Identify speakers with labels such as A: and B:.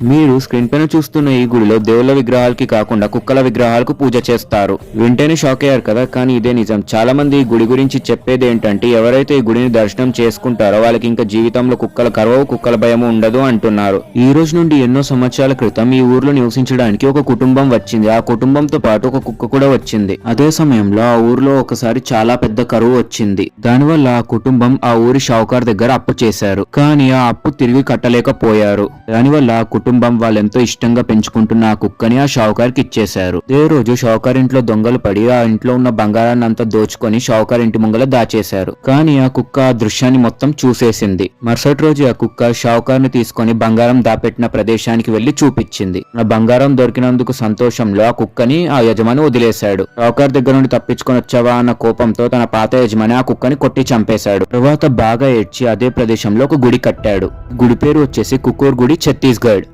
A: మీరు స్క్రీన్ పైన చూస్తున్న ఈ గుడిలో దేవుళ్ళ విగ్రహాలకి కాకుండా కుక్కల విగ్రహాలకు పూజ చేస్తారు. వింటేనే షాక్ అయ్యారు కదా, కానీ ఇదే నిజం. చాలా మంది ఈ గుడి గురించి చెప్పేది ఏంటంటే, ఎవరైతే ఈ గుడిని దర్శనం చేసుకుంటారో వాళ్ళకి ఇంకా జీవితంలో కుక్కల కరువు, కుక్కల భయము ఉండదు అంటున్నారు. ఈ రోజు నుండి ఎన్నో సంవత్సరాల క్రితం ఈ ఊర్లో నివసించడానికి ఒక కుటుంబం వచ్చింది. ఆ కుటుంబంతో పాటు ఒక కుక్క కూడా వచ్చింది. అదే సమయంలో ఆ ఊర్లో ఒకసారి చాలా పెద్ద కరువు వచ్చింది. దానివల్ల ఆ కుటుంబం ఆ ఊరి షావుకార్ దగ్గర అప్పు చేశారు. కానీ ఆ అప్పు తిరిగి కట్టలేకపోయారు. దానివల్ల ఆ కుటుంబం వాళ్ళెంతో ఇష్టంగా పెంచుకుంటున్న ఆ కుక్కని ఆ షావుకార్కి ఇచ్చేశారు. అదే రోజు షావుకార్ ఇంట్లో దొంగలు పడి ఆ ఇంట్లో ఉన్న బంగారాన్ని అంతా దోచుకొని షావుకార్ ఇంటి ముంగల దాచేశారు. కానీ ఆ కుక్క ఆ దృశ్యాన్ని మొత్తం చూసేసింది. మరుసటి రోజు ఆ కుక్క షావుకార్ ని తీసుకొని బంగారం దాపెట్టిన ప్రదేశానికి వెళ్లి చూపించింది. ఆ బంగారం దొరికినందుకు సంతోషంలో ఆ కుక్కని ఆ యజమాని వదిలేశాడు. షావుకార్ దగ్గర నుండి తప్పించుకొని వచ్చావా అన్న కోపంతో తన పాత యజమాని ఆ కుక్కని కొట్టి చంపేశాడు. తరువాత బాగా ఏడ్చి అదే ప్రదేశంలో ఒక గుడి కట్టాడు. గుడి పేరు వచ్చేసి కుక్కూర్ గుడి, ఛత్తీస్గఢ్.